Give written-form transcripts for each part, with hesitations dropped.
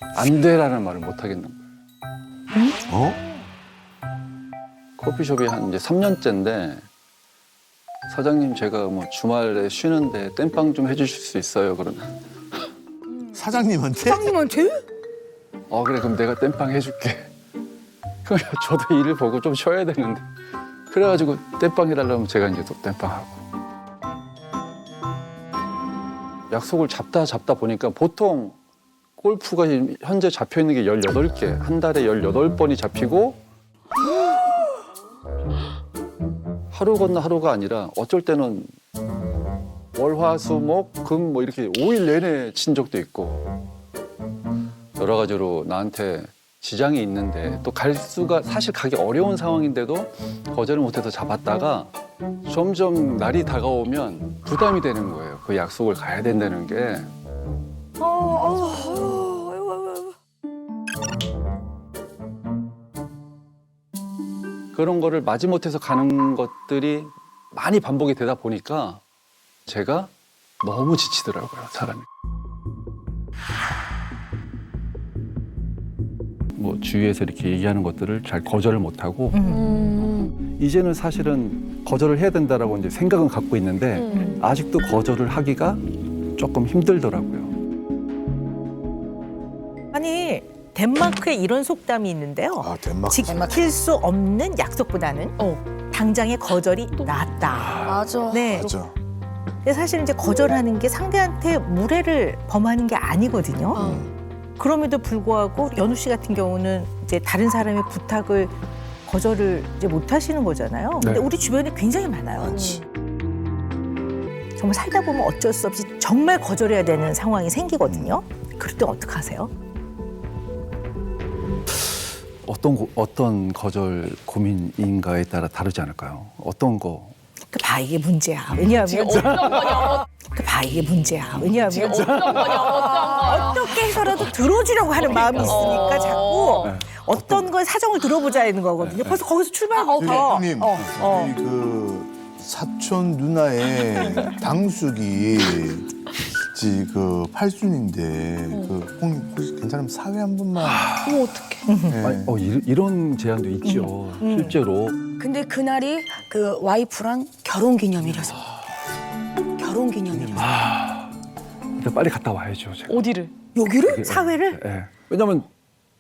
안 돼라는 말을 못 하겠는 거예요. 커피숍이 한 이제 3년째인데 사장님 제가 뭐 주말에 쉬는데 땜빵 좀 해주실 수 있어요? 그러나 사장님한테? 사장님한테? 그래 그럼 내가 땜빵 해줄게. 그럼 저도 일을 보고 좀 쉬어야 되는데 그래가지고 땜빵 해달라면 제가 이제 또 땜빵하고 약속을 잡다 보니까 보통 골프가 현재 잡혀 있는 게 18개 한 달에 18번이 잡히고 하루 건너 하루가 아니라 어쩔 때는 월화수목금 뭐 이렇게 5일 내내 친 적도 있고 여러 가지로 나한테 지장이 있는데 또 갈 수가 사실 가기 어려운 상황인데도 거절을 못해서 잡았다가 점점 날이 다가오면 부담이 되는 거예요. 그 약속을 가야 된다는 게. 그런 거를 마지못해서 가는 것들이 많이 반복이 되다 보니까 제가 너무 지치더라고요, 사람이. 뭐 주위에서 이렇게 얘기하는 것들을 잘 거절을 못하고 이제는 사실은 거절을 해야 된다라고 이제 생각은 갖고 있는데 아직도 거절을 하기가 조금 힘들더라고요. 아니 덴마크에 이런 속담이 있는데요. 아, 덴마크. 지킬 수 없는 약속보다는 당장의 거절이 낫다. 맞아. 네. 맞아. 근데 사실 이제 거절하는 게 상대한테 무례를 범하는 게 아니거든요. 그럼에도 불구하고 연우 씨 같은 경우는 이제 다른 사람의 부탁을 거절을 이제 못 하시는 거잖아요. 근데 네. 우리 주변에 굉장히 많아요. 많지. 정말 살다 보면 어쩔 수 없이 정말 거절해야 되는 상황이 생기거든요. 그럴 때 어떻게 하세요? 어떤 거절 고민인가에 따라 다르지 않을까요? 어떤 거? 그 봐 이게 문제야. 왜냐하면 어떤 거냐? 그 봐 이게 문제야. 왜냐하면 어떤 거냐? 어떻게 해서라도 들어주려고 하는 마음이 있으니까 자꾸 네. 어떤 걸 사정을 들어보자는 거거든요. 벌써 거기서 출발부터. 형님, 우리 그 사촌 누나의 당숙이 그 팔순인데 그 형님 혹시 괜찮으면 사회 한 번만. 어머 어떡해. 네. 아니, 이런 제안도 있죠, 실제로. 근데 그날이 그 와이프랑 결혼기념일이어서. 결혼기념일이어서. 근데 빨리 갔다 와야죠, 제가. 어디를? 여기를? 사회를? 예. 왜냐면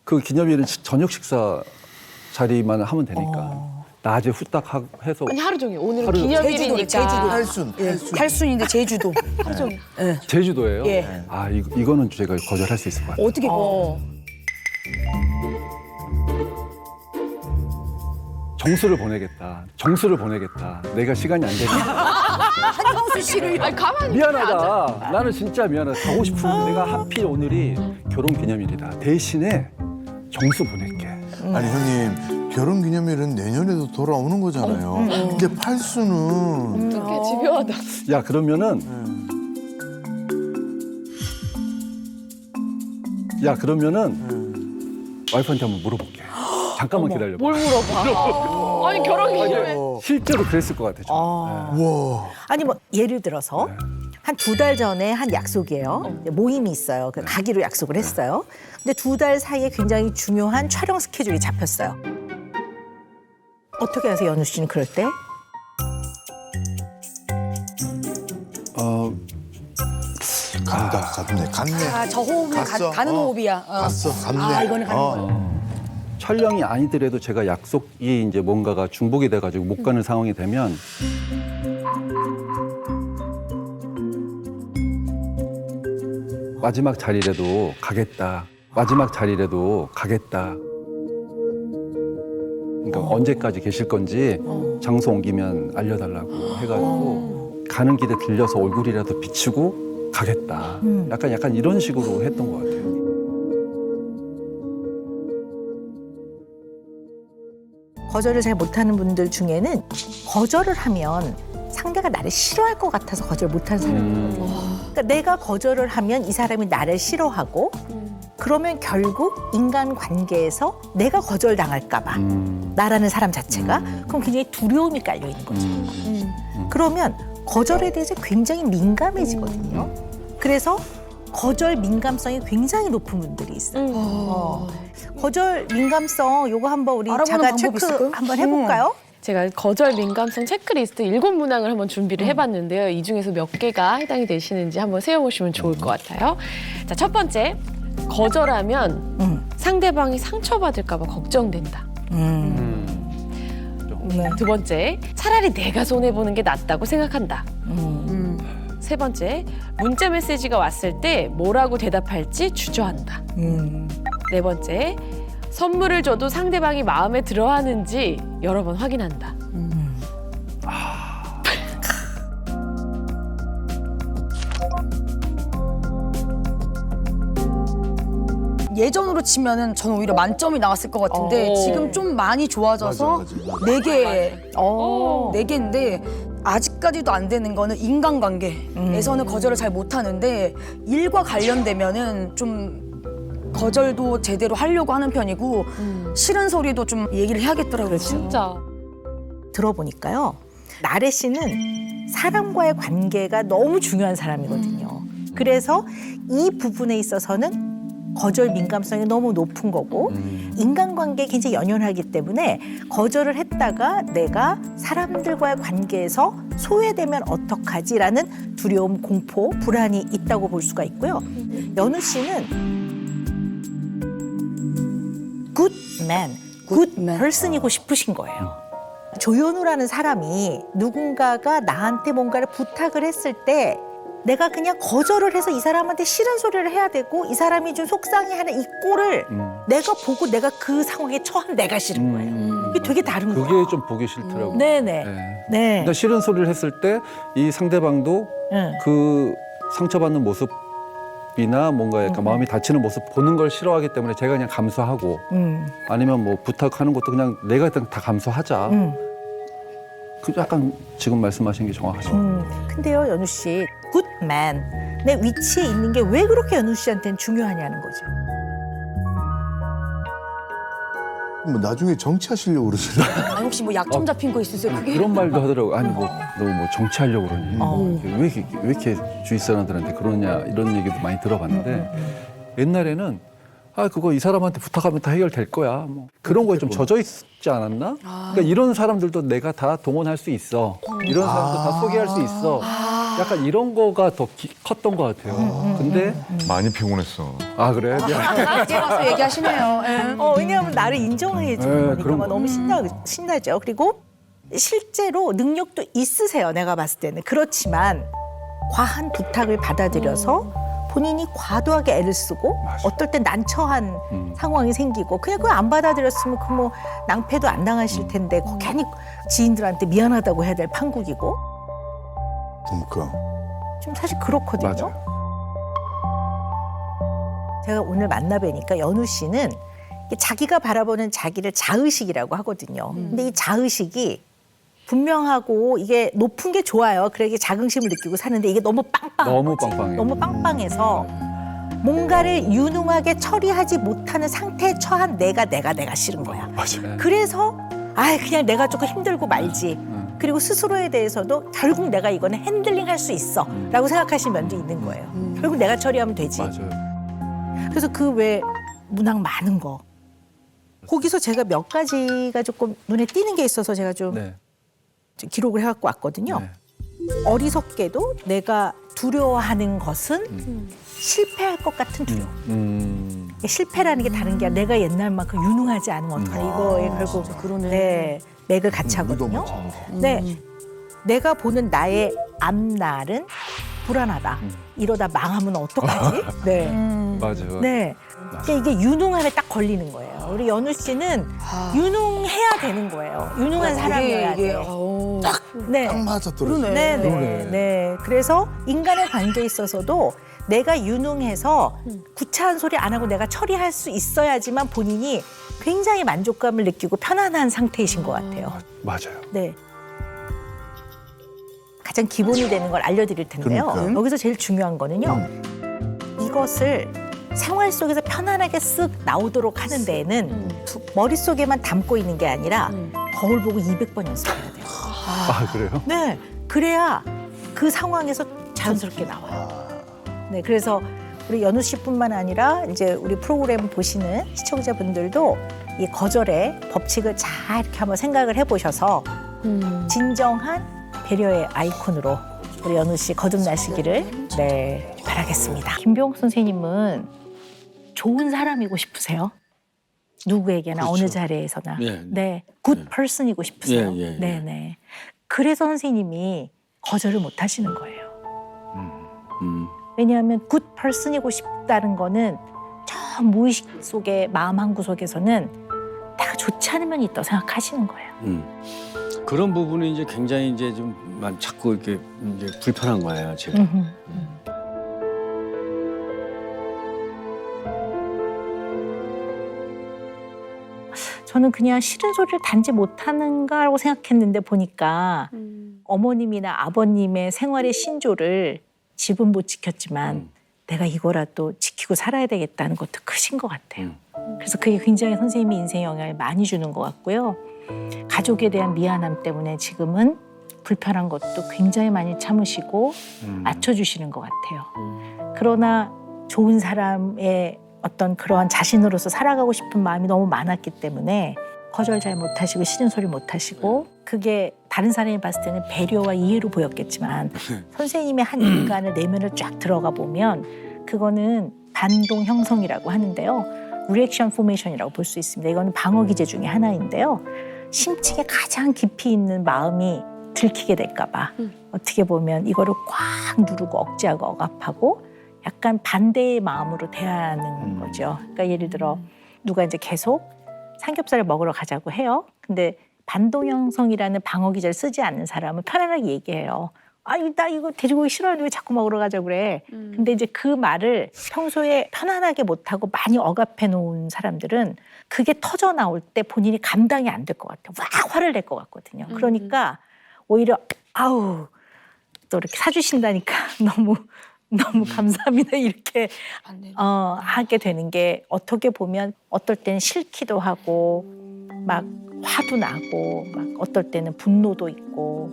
그 기념일은 저녁 식사 자리만 하면 되니까. 낮에 후딱 해서 아니 하루 종일 오늘은 하루- 기념일이니까 제주도. 팔순. 팔순인데 제주도. 하루 종일 제주도예요. 예. 아 이거는 제가 거절할 수 있을 것 같아요. 어떻게 정수를 보내겠다. 내가 시간이 안 되니까. 한형수 씨를 아니 가만히 미안하다. 나는 진짜 미안하다. 가고 싶은데 내가 하필 오늘이 결혼 기념일이다. 대신에 정수 보낼게. 아니 형님 결혼 기념일은 내년에도 돌아오는 거잖아요. 근데 팔순은 어떻게 집요하다. 야 그러면은 와이프한테 한번 물어볼게. 잠깐만 기다려봐. 뭘 물어봐. 아니 결혼 기념일 실제로 그랬을 것 같아. 와. 아니 뭐 예를 들어서 한 2달 전에 한 약속이에요. 모임이 있어요. 그 가기로 약속을 했어요. 근데 2달 사이에 굉장히 중요한 촬영 스케줄이 잡혔어요. 어떻게 하세요, 연우 씨는 그럴 때? 갔네. 아, 저 호흡은 갔어. 가는 호흡이야. 갔어, 갔네. 아, 이거는 가는 거야. 촬영이 아니더라도 제가 약속이 이제 뭔가가 중복이 돼가지고 못 가는 상황이 되면 마지막 자리라도 가겠다. 그러니까 언제까지 계실 건지 장소 옮기면 알려달라고 해가지고 가는 길에 들려서 얼굴이라도 비추고 가겠다. 약간 이런 식으로 했던 것 같아요. 거절을 잘 못하는 분들 중에는 거절을 하면 상대가 나를 싫어할 것 같아서 거절 못하는 사람이 있거든요. 그러니까 내가 거절을 하면 이 사람이 나를 싫어하고 그러면 결국 인간관계에서 내가 거절당할까 봐 나라는 사람 자체가 그럼 굉장히 두려움이 깔려 있는 거죠. 그러면 거절에 대해서 굉장히 민감해지거든요. 그래서 거절 민감성이 굉장히 높은 분들이 있어요. 거절 민감성 요거 한번 우리 알아보는 자가 방법이 체크 있을까요? 한번 해볼까요? 제가 거절 민감성 체크리스트 7문항을 한번 준비를 해봤는데요. 이 중에서 몇 개가 해당이 되시는지 한번 세워보시면 좋을 것 같아요. 자, 첫 번째, 거절하면 상대방이 상처받을까 봐 걱정된다. 네. 두 번째, 차라리 내가 손해보는 게 낫다고 생각한다. 세 번째, 문자 메시지가 왔을 때 뭐라고 대답할지 주저한다. 네 번째, 선물을 줘도 상대방이 마음에 들어하는지 여러 번 확인한다. 예전으로 치면은 저는 오히려 만점이 나왔을 것 같은데 오. 지금 좀 많이 좋아져서 맞아, 맞아. 네 개, 오. 네 개인데 아직까지도 안 되는 거는 인간관계에서는 거절을 잘 못하는데 일과 관련되면은 좀 거절도 제대로 하려고 하는 편이고 싫은 소리도 좀 얘기를 해야겠더라고요. 진짜. 들어보니까요. 나래 씨는 사람과의 관계가 너무 중요한 사람이거든요. 그래서 이 부분에 있어서는 거절 민감성이 너무 높은 거고 인간관계에 굉장히 연연하기 때문에 거절을 했다가 내가 사람들과의 관계에서 소외되면 어떡하지라는 두려움, 공포, 불안이 있다고 볼 수가 있고요. 연우 씨는 good man, good person이고 싶으신 거예요. 조연우라는 사람이 누군가가 나한테 뭔가를 부탁을 했을 때 내가 그냥 거절을 해서 이 사람한테 싫은 소리를 해야 되고 이 사람이 좀 속상해하는 이 꼴을 내가 보고 내가 그 상황에 처한 내가 싫은 거예요. 이게 되게 다른 거예요. 그게 좀 보기 싫더라고요. 네네. 네. 네. 그러니까 싫은 소리를 했을 때 이 상대방도 응. 그 상처받는 모습이나 뭔가 약간 마음이 다치는 모습 보는 걸 싫어하기 때문에 제가 그냥 감수하고 아니면 뭐 부탁하는 것도 그냥 내가 일단 다 감수하자. 그 약간 지금 말씀하신 게 정확하십니다. 근데요, 연우 씨, 굿맨 내 위치에 있는 게 왜 그렇게 연우 씨한테는 중요하냐는 거죠. 뭐 나중에 정치하시려고 그러시나? 아, 혹시 뭐 약점 잡힌 거 있으세요? 그게 그런 말도 하더라고. 아니 뭐 너 뭐 정치하려고 그러니? 왜 이렇게 주위 사람들한테 그러냐 이런 얘기도 많이 들어봤는데 옛날에는 아 그거 이 사람한테 부탁하면 다 해결될 거야. 뭐 그런 거에 좀 젖어 있지 않았나? 그러니까 이런 사람들도 내가 다 동원할 수 있어. 이런 사람도 다 소개할 수 있어. 약간 이런 거가 더 컸던 것 같아요. 근데 많이 피곤했어. 아 그래? 이제 와서 얘기하시네요. 예. 왜냐하면 나를 인정해 주는 네, 거니까 그런 막 거. 너무 신나죠. 그리고 실제로 능력도 있으세요. 내가 봤을 때는. 그렇지만 과한 부탁을 받아들여서 본인이 과도하게 애를 쓰고 어떨 땐 난처한 상황이 생기고 그냥 그거 안 받아들였으면 그 뭐 낭패도 안 당하실 텐데 괜히 지인들한테 미안하다고 해야 될 판국이고 그러니까. 좀 사실 그렇거든요. 맞아요. 제가 오늘 만나 뵈니까 연우 씨는 자기가 바라보는 자기를 자의식이라고 하거든요. 근데 이 자의식이 분명하고 이게 높은 게 좋아요. 그래 이게 자긍심을 느끼고 사는데 이게 너무 빵빵한 너무 거지. 빵빵해요. 너무 빵빵해서 뭔가를 유능하게 처리하지 못하는 상태에 처한 내가 싫은 거야. 맞아요. 그래서 그냥 내가 조금 힘들고 말지. 그리고 스스로에 대해서도 결국 내가 이거는 핸들링 할 수 있어 라고 생각하시는 면도 있는 거예요. 결국 내가 처리하면 되지. 맞아요. 그래서 그 외 문항 많은 거. 거기서 제가 몇 가지가 조금 눈에 띄는 게 있어서 제가 좀 네. 기록을 해갖고 왔거든요. 네. 어리석게도 내가 두려워하는 것은 실패할 것 같은 두려움. 실패라는 게 다른 게 아니라 내가 옛날만큼 유능하지 않으면 어떡하나 이거에 결국 네, 맥을 같이 하거든요. 네, 내가 보는 나의 앞날은 불안하다. 이러다 망하면 어떡하지? 네. 맞아요. 네. 그러니까 이게 유능함에 딱 걸리는 거예요. 우리 연우 씨는 유능해야 되는 거예요. 유능한 사람이어야 돼요. 네. 딱 맞아 떨어져. 네, 네, 네. 그래서 인간의 관계에 있어서도 내가 유능해서 구차한 소리 안 하고 내가 처리할 수 있어야지만 본인이 굉장히 만족감을 느끼고 편안한 상태이신 것 같아요. 맞아요. 네. 가장 기본이 되는 걸 알려드릴 텐데요. 그러니까. 여기서 제일 중요한 거는요. 이것을 생활 속에서 편안하게 쓱 나오도록 하는 데에는 머릿속에만 담고 있는 게 아니라 거울 보고 200번 연습해야 돼요. 아 그래요? 네. 그래야 그 상황에서 자연스럽게 나와요. 네. 그래서 우리 연우 씨뿐만 아니라 이제 우리 프로그램 보시는 시청자분들도 이 거절의 법칙을 잘 이렇게 한번 생각을 해보셔서 진정한 배려의 아이콘으로 우리 연우 씨 거듭나시기를 네, 바라겠습니다. 김병욱 선생님은 좋은 사람이고 싶으세요? 누구에게나 그렇죠. 어느 자리에서나. 네. 네, 굿 퍼슨이고 싶으세요. 예, 예, 예. 네, 네. 그래서 선생님이 거절을 못 하시는 거예요. 왜냐하면 굿 퍼슨이고 싶다는 거는 저 무의식 속의 마음 한구석에서는 내가 좋지 않은 면이 있다고 생각하시는 거예요. 그런 부분이 이제 굉장히 이제 좀 자꾸 이렇게 이제 불편한 거예요, 제가. 저는 그냥 싫은 소리를 단지 못하는가라고 생각했는데 보니까 어머님이나 아버님의 생활의 신조를 집은 못 지켰지만 내가 이거라도 지키고 살아야 되겠다는 것도 크신 것 같아요. 그래서 그게 굉장히 선생님이 인생에 영향을 많이 주는 것 같고요. 가족에 대한 미안함 때문에 지금은 불편한 것도 굉장히 많이 참으시고 맞춰주시는 것 같아요. 그러나 좋은 사람의 어떤 그러한 자신으로서 살아가고 싶은 마음이 너무 많았기 때문에 거절 잘 못하시고 싫은 소리 못하시고 그게 다른 사람이 봤을 때는 배려와 이해로 보였겠지만 선생님의 한 인간의 내면을 쫙 들어가 보면 그거는 반동 형성이라고 하는데요. 리액션 포메이션이라고 볼 수 있습니다. 이거는 방어 기제 중에 하나인데요. 심층에 가장 깊이 있는 마음이 들키게 될까 봐 어떻게 보면 이거를 꽉 누르고 억제하고 억압하고 약간 반대의 마음으로 대하는 거죠. 그러니까 예를 들어 누가 이제 계속 삼겹살을 먹으러 가자고 해요. 근데 반동 형성이라는 방어 기제를 쓰지 않는 사람은 편안하게 얘기해요. 아, 나 이거 돼지고기 싫어하는데 왜 자꾸 먹으러 가자고 그래. 근데 이제 그 말을 평소에 편안하게 못하고 많이 억압해 놓은 사람들은 그게 터져 나올 때 본인이 감당이 안 될 것 같아요. 막 화를 낼 것 같거든요. 그러니까 오히려 아우 또 이렇게 사주신다니까 너무 감사합니다 이렇게 하게 되는 게 어떻게 보면 어떨 때는 싫기도 하고 막 화도 나고 막 어떨 때는 분노도 있고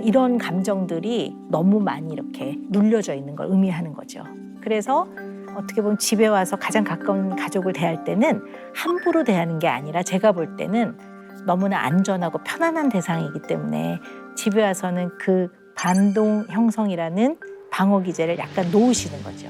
이런 감정들이 너무 많이 이렇게 눌려져 있는 걸 의미하는 거죠. 그래서 어떻게 보면 집에 와서 가장 가까운 가족을 대할 때는 함부로 대하는 게 아니라 제가 볼 때는 너무나 안전하고 편안한 대상이기 때문에 집에 와서는 그 반동 형성이라는 방어 기제를 약간 놓으시는 거죠.